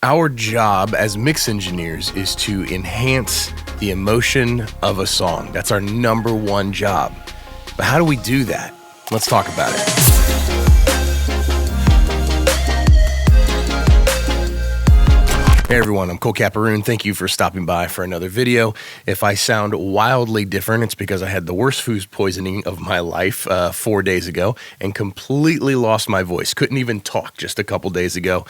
Our job as mix engineers is to enhance the emotion of a song. That's our number one job. But how do we do that? Let's talk about it. Hey everyone, I'm Cole Caparoon. Thank you for stopping by for another video. If I sound wildly different, it's because I had the worst food poisoning of my life 4 days ago and completely lost my voice. Couldn't even talk just a couple days ago.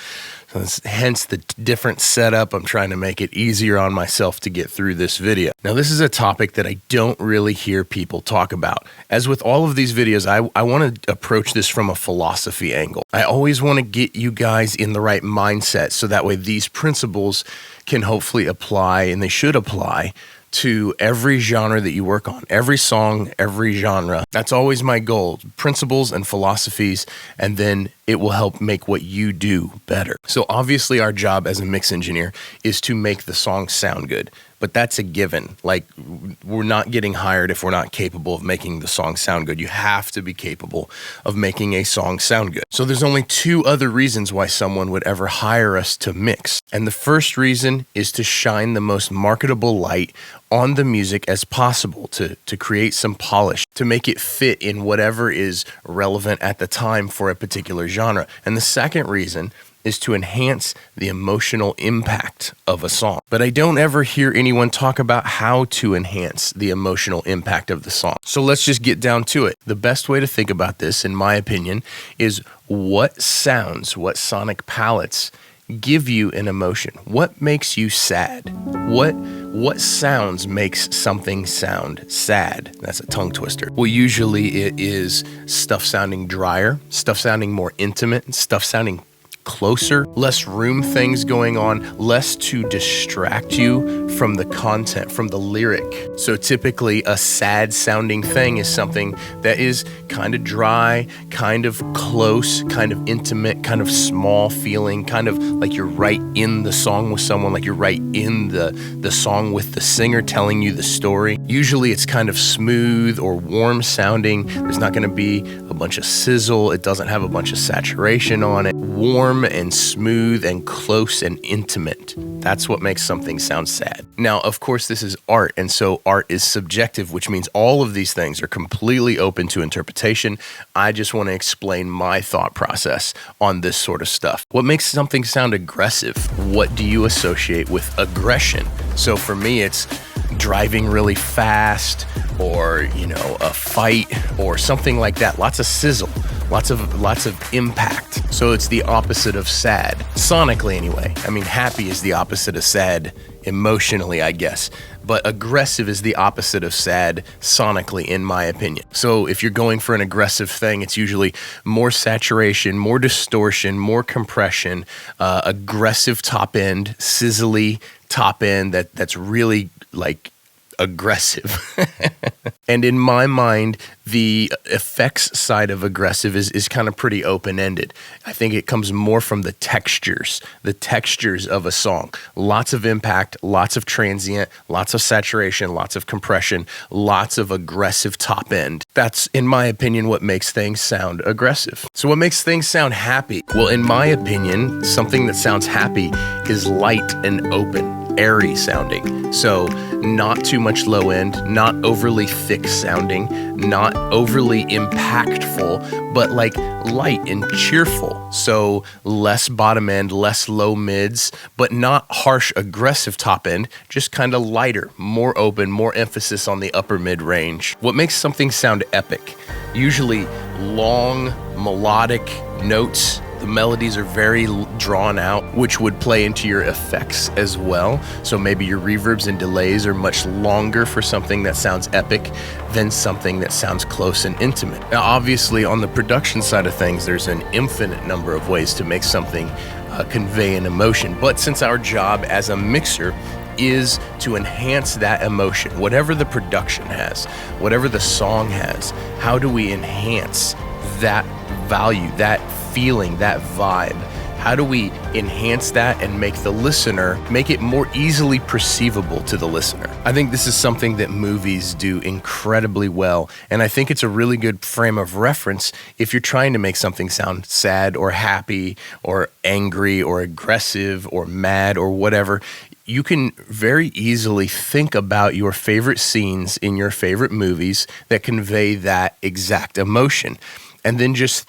So hence the different setup. I'm trying to make it easier on myself to get through this video. Now, this is a topic that I don't really hear people talk about. As with all of these videos, I want to approach this from a philosophy angle. I always want to get you guys in the right mindset so that way these principles can hopefully apply, and they should apply, to every genre that you work on, every song, every genre. That's always my goal, principles and philosophies, and then it will help make what you do better. So obviously our job as a mix engineer is to make the song sound good, but that's a given. Like, we're not getting hired if we're not capable of making the song sound good. You have to be capable of making a song sound good. So there's only two other reasons why someone would ever hire us to mix. And the first reason is to shine the most marketable light on the music as possible, to create some polish, to make it fit in whatever is relevant at the time for a particular genre. And the second reason is to enhance the emotional impact of a song. But I don't ever hear anyone talk about how to enhance the emotional impact of the song. So let's just get down to it. The best way to think about this, in my opinion, is what sounds, what sonic palettes give you an emotion. What makes you sad? What sounds makes something sound sad? That's a tongue twister. Well, usually it is stuff sounding drier, stuff sounding more intimate, stuff sounding closer, less room things going on, less to distract you from the content, from the lyric. So typically a sad sounding thing is something that is kind of dry, kind of close, kind of intimate, kind of small feeling, kind of like you're right in the song with someone, like you're right in the song with the singer telling you the story. Usually it's kind of smooth or warm sounding. There's not going to be a bunch of sizzle. It doesn't have a bunch of saturation on it. Warm and smooth and close and intimate. That's what makes something sound sad. Now, of course, this is art, and so art is subjective, which means all of these things are completely open to interpretation. I just want to explain my thought process on this sort of stuff. What makes something sound aggressive? What do you associate with aggression? So for me, it's driving really fast, or, a fight or something like that. Lots of sizzle, lots of impact. So it's the opposite of sad, sonically anyway. I mean, happy is the opposite of sad emotionally, I guess, but aggressive is the opposite of sad sonically, in my opinion. So if you're going for an aggressive thing, it's usually more saturation, more distortion, more compression, aggressive top end, sizzly top end that's really like aggressive. And in my mind, the effects side of aggressive is kind of pretty open-ended. I think it comes more from the textures of a song. Lots of impact, lots of transient, lots of saturation, lots of compression, lots of aggressive top end. That's, in my opinion, what makes things sound aggressive. So what makes things sound happy? Well, in my opinion, something that sounds happy is light and open, airy sounding. So not too much low end, not overly thick sounding, not overly impactful, but like light and cheerful. So less bottom end, less low mids, but not harsh aggressive top end, just kind of lighter, more open, more emphasis on the upper mid range. What makes something sound epic? Usually long melodic notes. The melodies are very drawn out, which would play into your effects as well. So maybe your reverbs and delays are much longer for something that sounds epic than something that sounds close and intimate. Now, obviously, on the production side of things, there's an infinite number of ways to make something convey an emotion. But since our job as a mixer is to enhance that emotion, whatever the production has, whatever the song has, how do we enhance that value, that feeling, that vibe, How do we enhance that and make it more easily perceivable to the listener? I think this is something that movies do incredibly well, and I think it's a really good frame of reference if you're trying to make something sound sad or happy or angry or aggressive or mad or whatever. You can very easily think about your favorite scenes in your favorite movies that convey that exact emotion. And then just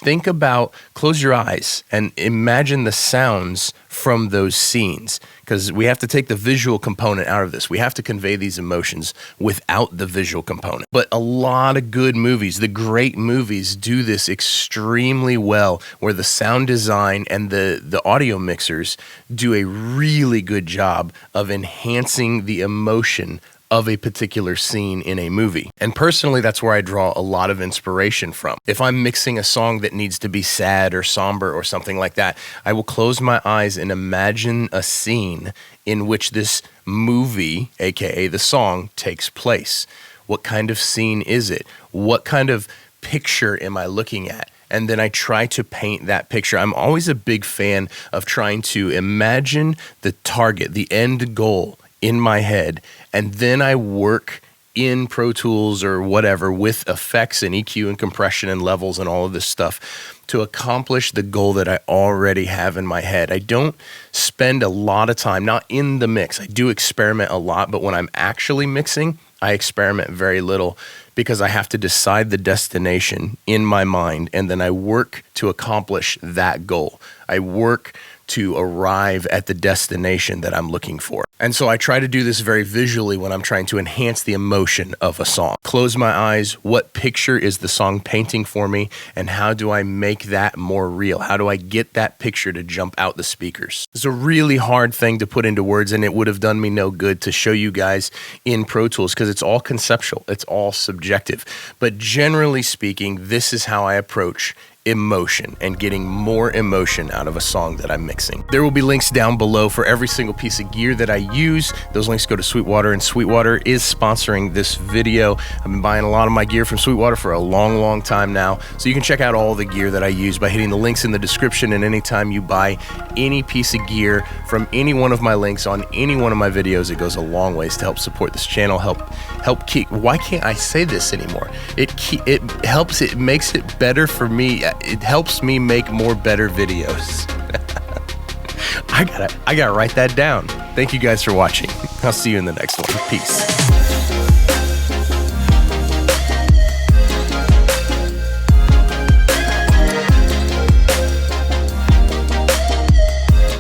close your eyes and imagine the sounds from those scenes, because we have to take the visual component out of this. We have to convey these emotions without the visual component. But a lot of good movies, the great movies, do this extremely well, where the sound design and the audio mixers do a really good job of enhancing the emotion of a particular scene in a movie. And personally, that's where I draw a lot of inspiration from. If I'm mixing a song that needs to be sad or somber or something like that, I will close my eyes and imagine a scene in which this movie, aka the song, takes place. What kind of scene is it? What kind of picture am I looking at? And then I try to paint that picture. I'm always a big fan of trying to imagine the target, the end goal in my head, and then I work in Pro Tools or whatever with effects and EQ and compression and levels and all of this stuff to accomplish the goal that I already have in my head. I don't spend a lot of time, not in the mix. I do experiment a lot, but when I'm actually mixing, I experiment very little, because I have to decide the destination in my mind, and then I work to accomplish that goal. I work to arrive at the destination that I'm looking for. And so I try to do this very visually when I'm trying to enhance the emotion of a song. Close my eyes, what picture is the song painting for me, and how do I make that more real? How do I get that picture to jump out the speakers? It's a really hard thing to put into words, and it would have done me no good to show you guys in Pro Tools, because it's all conceptual, it's all subjective. But generally speaking, this is how I approach emotion and getting more emotion out of a song that I'm mixing. There will be links down below for every single piece of gear that I use. Those links go to Sweetwater, and Sweetwater is sponsoring this video. I've been buying a lot of my gear from Sweetwater for a long time now. So you can check out all the gear that I use by hitting the links in the description, and anytime you buy any piece of gear from any one of my links on any one of my videos, it goes a long ways to help support this channel, help keep, why can't I say this anymore? It helps, it makes it better for me. It helps me make more better videos. I gotta write that down. Thank you guys for watching. I'll see you in the next one. Peace.